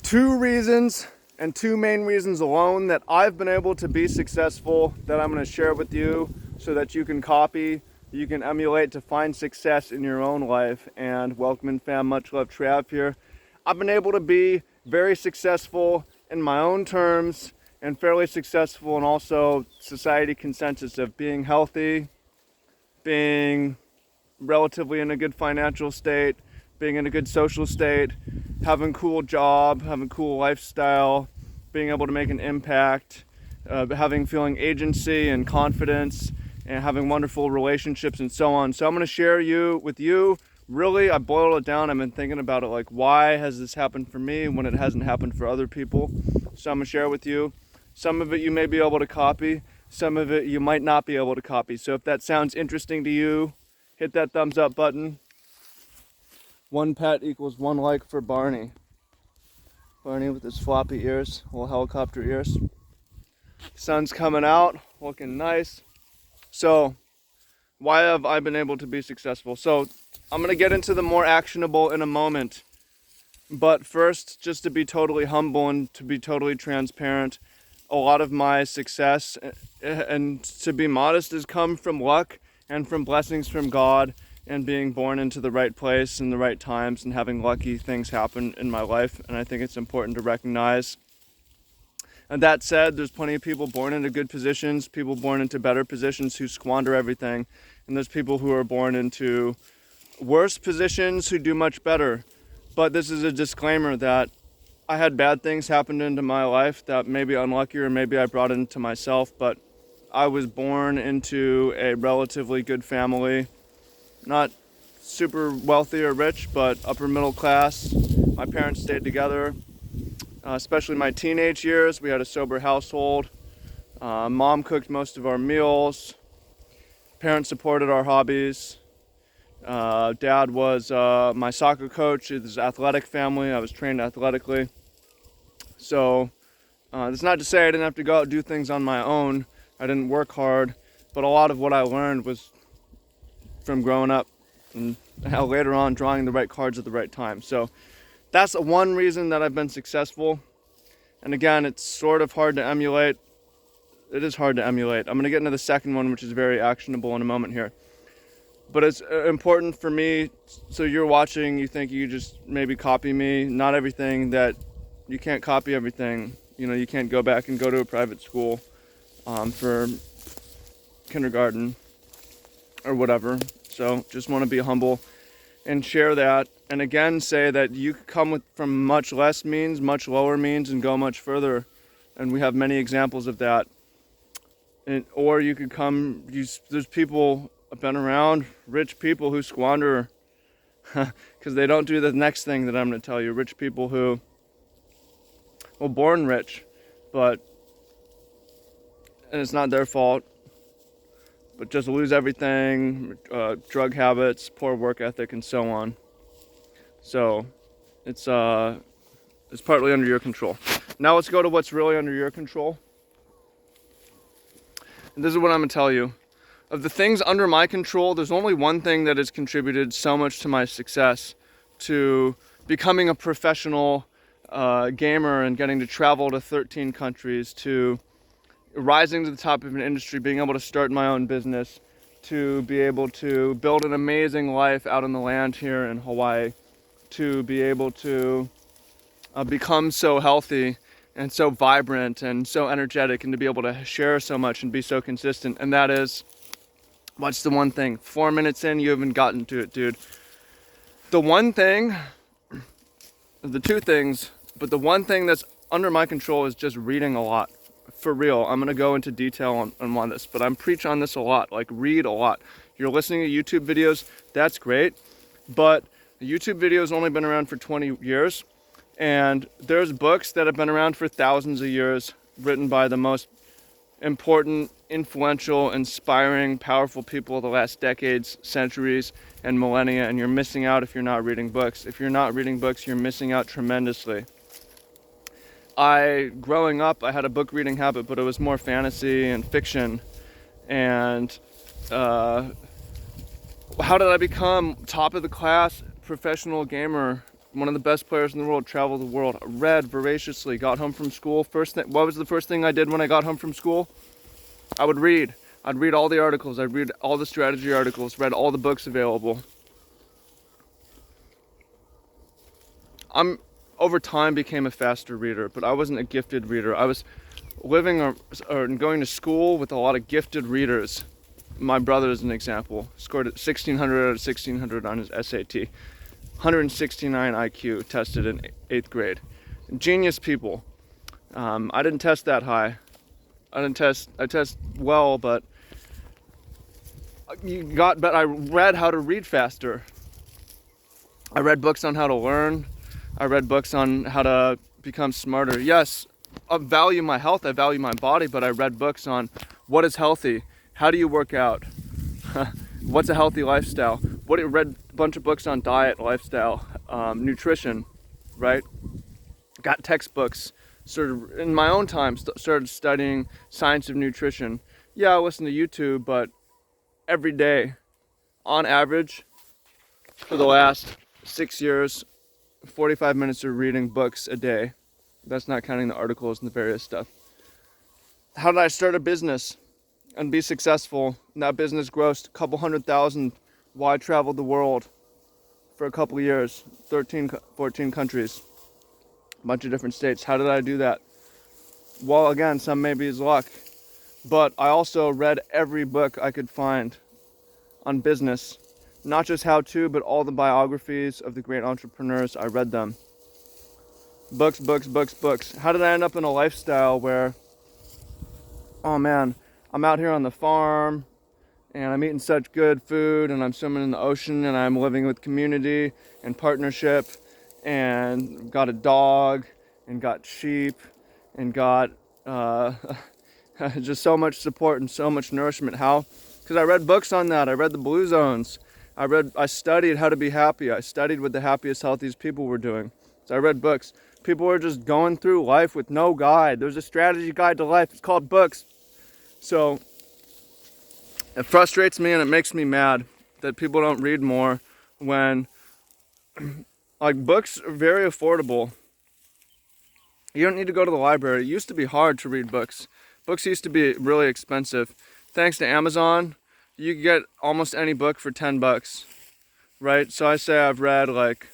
two reasons, and two main reasons alone, that I've been able to be successful, that I'm going to share with you so that you can copy, you can emulate to find success in your own life. And welcome in, fam. Much love, Trav here. I've been able to be very successful in my own terms and fairly successful in also society consensus of being healthy, being relatively in a good financial state, being in a good social state, having a cool job, having a cool lifestyle, being able to make an impact, feeling agency and confidence, and having wonderful relationships and so on. So I'm going to share with you. Really, I boiled it down. I've been thinking about it, like, why has this happened for me when it hasn't happened for other people? So I'm going to share with you. Some of it you may be able to copy. Some of it you might not be able to copy. So if that sounds interesting to you, hit that thumbs up button. One pet equals one like for Barney. Barney with his floppy ears, little helicopter ears. Sun's coming out, looking nice. So, why have I been able to be successful? So, I'm going to get into the more actionable in a moment. But first, just to be totally humble and to be totally transparent, a lot of my success, and to be modest, has come from luck and from blessings from God and being born into the right place in the right times and having lucky things happen in my life. And I think it's important to recognize. And that said, there's plenty of people born into good positions, people born into better positions who squander everything. And there's people who are born into worse positions who do much better. But this is a disclaimer that I had bad things happen into my life that may be unlucky or maybe I brought into myself, but I was born into a relatively good family. Not super wealthy or rich, but upper middle class. My parents stayed together, especially my teenage years. We had a sober household. Mom cooked most of our meals. Parents supported our hobbies. Dad was my soccer coach. It was an athletic family. I was trained athletically. So that's not to say I didn't have to go out and do things on my own. I didn't work hard, but a lot of what I learned was from growing up and later on drawing the right cards at the right time. So that's one reason that I've been successful. And again, it's sort of hard to emulate. It is hard to emulate. I'm going to get into the second one, which is very actionable in a moment here. But it's important for me, so you're watching, you think you just maybe copy me. Not everything that, you can't copy everything. You know, you can't go back and go to a private school for kindergarten or whatever. So just want to be humble and share that. And again, say that you could come from much less means, much lower means, and go much further. And we have many examples of that. Or you could there's people I've been around, rich people who squander because they don't do the next thing that I'm going to tell you. Rich people who, well, born rich, and it's not their fault, but just lose everything, drug habits, poor work ethic, and so on. So it's partly under your control. Now let's go to what's really under your control. And this is what I'm going to tell you. Of the things under my control, there's only one thing that has contributed so much to my success, to becoming a professional gamer and getting to travel to 13 countries, to rising to the top of an industry, being able to start my own business, to be able to build an amazing life out on the land here in Hawaii, to be able to become so healthy and so vibrant and so energetic, and to be able to share so much and be so consistent. And that is, what's the one thing? 4 minutes in, you haven't gotten to it, dude. The one thing, the two things, but the one thing that's under my control is just reading a lot. For real, I'm going to go into detail on this, but I'm preaching on this a lot, like read a lot. You're listening to YouTube videos, that's great, but YouTube video has only been around for 20 years, and there's books that have been around for thousands of years, written by the most important, influential, inspiring, powerful people of the last decades, centuries, and millennia, and you're missing out if you're not reading books. If you're not reading books, you're missing out tremendously. Growing up, I had a book reading habit, but it was more fantasy and fiction. And how did I become top of the class professional gamer one of the best players in the world, traveled the world, read voraciously, got home from school. What was the first thing I did when I got home from school? I would read. I'd read all the articles. I'd read all the strategy articles, read all the books available. Over time became a faster reader, but I wasn't a gifted reader. I was living or going to school with a lot of gifted readers. My brother is an example. Scored 1,600 out of 1,600 on his SAT. 169 IQ, tested in 8th grade. Genius people. I didn't test that high. I test well, but I read how to read faster. I read books on how to learn. I read books on how to become smarter. Yes, I value my health, I value my body, but I read books on what is healthy, how do you work out, what's a healthy lifestyle. I read a bunch of books on diet, lifestyle, nutrition, right? Got textbooks, in my own time, started studying science of nutrition. Yeah, I listen to YouTube, but every day, on average, for the last 6 years, 45 minutes of reading books a day. That's not counting the articles and the various stuff. How did I start a business and be successful? And that business grossed a couple $100,000 while I traveled the world for a couple of years, 13, 14 countries, a bunch of different states. How did I do that? Well, again, some maybe is luck, but I also read every book I could find on business. Not just how to, but all the biographies of the great entrepreneurs. I read them. Books, books, books, books. How did I end up in a lifestyle where, oh man, I'm out here on the farm and I'm eating such good food and I'm swimming in the ocean and I'm living with community and partnership and got a dog and got sheep and got just so much support and so much nourishment. How? Because I read books on that. I read the Blue Zones. I studied how to be happy. I studied what the happiest, healthiest people were doing. So I read books. People were just going through life with no guide. There's a strategy guide to life. It's called books. So it frustrates me and it makes me mad that people don't read more when, like, books are very affordable. You don't need to go to the library. It used to be hard to read books. Books used to be really expensive. Thanks to Amazon, you can get almost any book for $10, right? So I say I've read, like,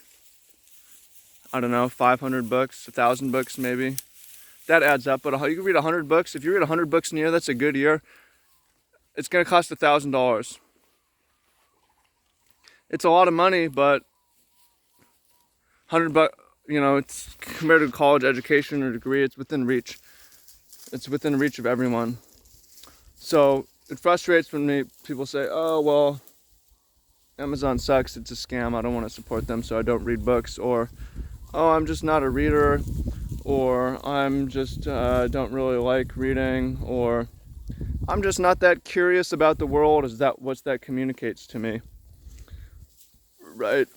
I don't know, 500 books, 1,000 books maybe. That adds up, but you can read 100 books. If you read 100 books in a year, that's a good year. It's gonna cost $1,000. It's a lot of money, but 100 bucks, it's compared to college education or degree, it's within reach. It's within reach of everyone. So it frustrates when people say, oh, well, Amazon sucks, it's a scam, I don't want to support them, so I don't read books. Or, oh, I'm just not a reader. Or, I'm just don't really like reading. Or, I'm just not that curious about the world. Is that what that communicates to me? Right?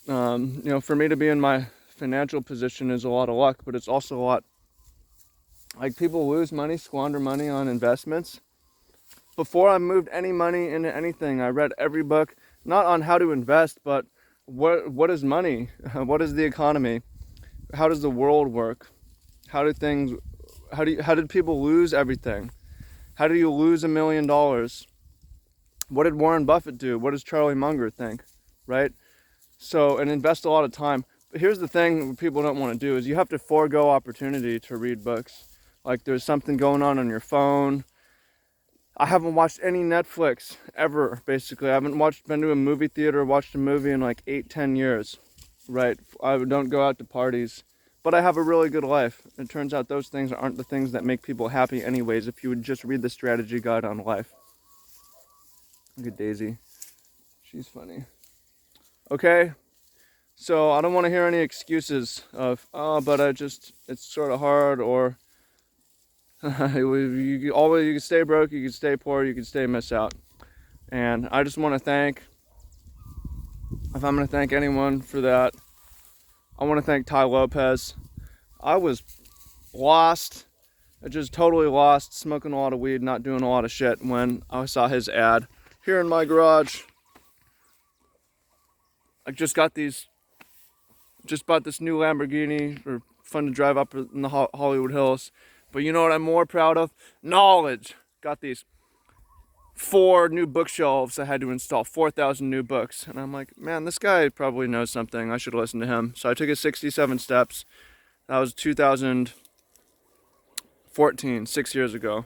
For me to be in my financial position is a lot of luck, but it's also a lot, like, people lose money, squander money on investments. Before I moved any money into anything, I read every book, not on how to invest, but what is money? What is the economy? How does the world work? How did people lose everything? How do you lose $1 million? What did Warren Buffett do? What does Charlie Munger think? Right? So, and invest a lot of time. But here's the thing people don't want to do is you have to forego opportunity to read books. Like, there's something going on your phone. I haven't watched any Netflix ever, basically. I haven't been to a movie theater, watched a movie in like 8-10 years, right? I don't go out to parties, but I have a really good life. It turns out those things aren't the things that make people happy anyways, if you would just read the strategy guide on life. Look at Daisy. She's funny. Okay, so I don't want to hear any excuses of, oh, but it's sort of hard, or you can stay broke, you can stay poor, you can stay miss out. And I just want to if I'm going to thank anyone for that, I want to thank Tai Lopez. I was lost, just totally lost, smoking a lot of weed, not doing a lot of shit, when I saw his ad here in my garage. I just got these just bought this new Lamborghini, or fun to drive up in the Hollywood Hills. But you know what I'm more proud of? Knowledge. Got these 4 new bookshelves I had to install, 4,000 new books. And I'm like, man, this guy probably knows something. I should listen to him. So I took his 67 steps. That was 2014, 6 years ago.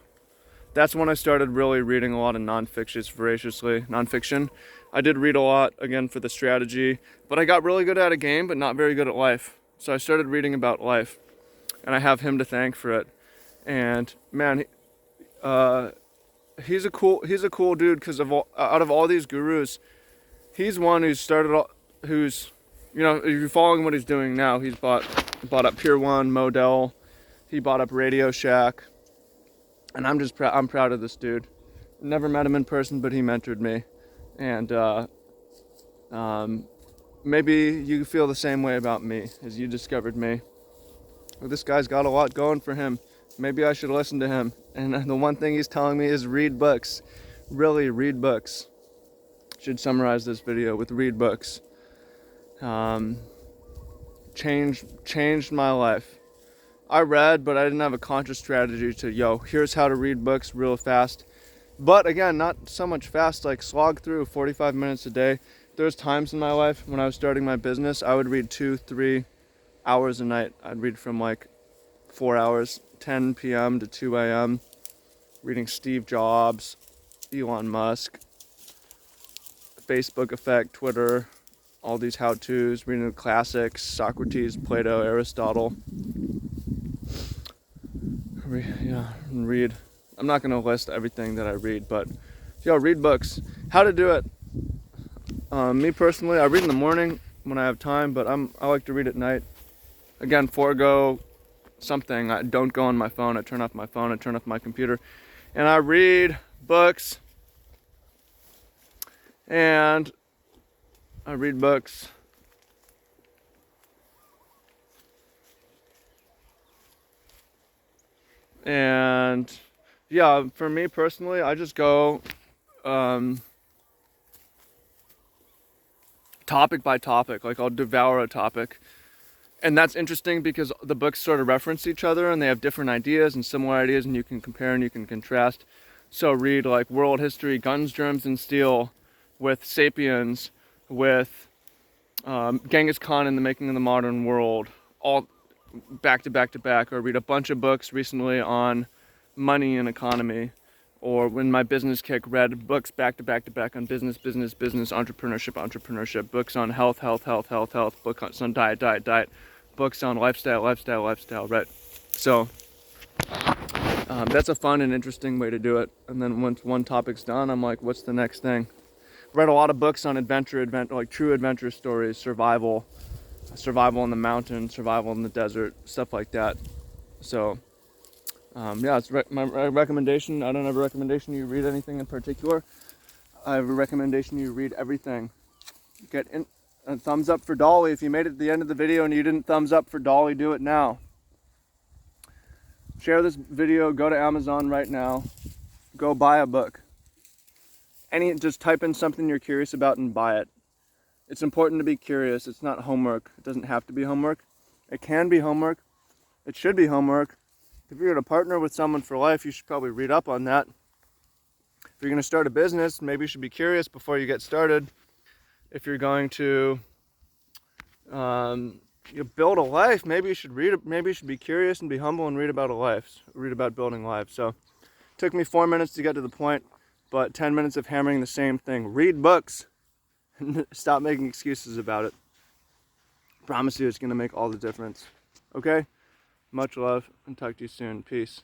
That's when I started really reading a lot of nonfiction. I did read a lot, again, for the strategy, but I got really good at a game, but not very good at life. So I started reading about life, and I have him to thank for it. And man, he's a cool dude, because out of all these gurus, he's one who's if you're following what he's doing now, he's bought up Pier 1, Modell, he bought up Radio Shack. And I'm proud of this dude. Never met him in person, but he mentored me. And maybe you feel the same way about me as you discovered me. Well, this guy's got a lot going for him. Maybe I should listen to him. And the one thing he's telling me is read books. Really, read books. Should summarize this video with read books. Changed my life. I read, but I didn't have a conscious strategy to, here's how to read books real fast. But again, not so much fast, like slog through 45 minutes a day. There's times in my life when I was starting my business, I would read 2-3 hours a night. I'd read from like 4 hours, 10 p.m. to 2 a.m., reading Steve Jobs, Elon Musk, Facebook effect, Twitter, all these how-tos, reading the classics, Socrates, Plato, Aristotle. Read. I'm not going to list everything that I read, but read books. How to do it. Me personally, I read in the morning when I have time, but I like to read at night. Again, forego something. I don't go on my phone. I turn off my phone. I turn off my computer, and I read books. And I read books. And for me personally, I just go topic by topic. Like, I'll devour a topic. And that's interesting because the books sort of reference each other, and they have different ideas and similar ideas, and you can compare and you can contrast. So read like World History, Guns, Germs, and Steel, with Sapiens, with Genghis Khan and the Making of the Modern World, all back to back to back. Or read a bunch of books recently on money and economy. Or when my business kick, read books back to back to back on business, entrepreneurship, books on health, books on diet, books on lifestyle, right? So that's a fun and interesting way to do it. And then once one topic's done, I'm like, what's the next thing? Read a lot of books on adventure, like true adventure stories, survival in the mountains, survival in the desert, stuff like that. So it's my recommendation. I don't have a recommendation you read anything in particular. I have a recommendation you read everything. Get a thumbs up for Dolly. If you made it to the end of the video and you didn't thumbs up for Dolly, do it now. Share this video, go to Amazon right now, go buy a book. Just type in something you're curious about and buy it. It's important to be curious. It's not homework. It doesn't have to be homework. It can be homework. It should be homework. If you're going to partner with someone for life, you should probably read up on that. If you're going to start a business, maybe you should be curious before you get started. If you're going to build a life, maybe you should read. Maybe you should be curious and be humble and read about a life. Read about building life. So, it took me 4 minutes to get to the point, but 10 minutes of hammering the same thing. Read books. Stop making excuses about it. Promise you, it's going to make all the difference. Okay? Much love, and talk to you soon. Peace.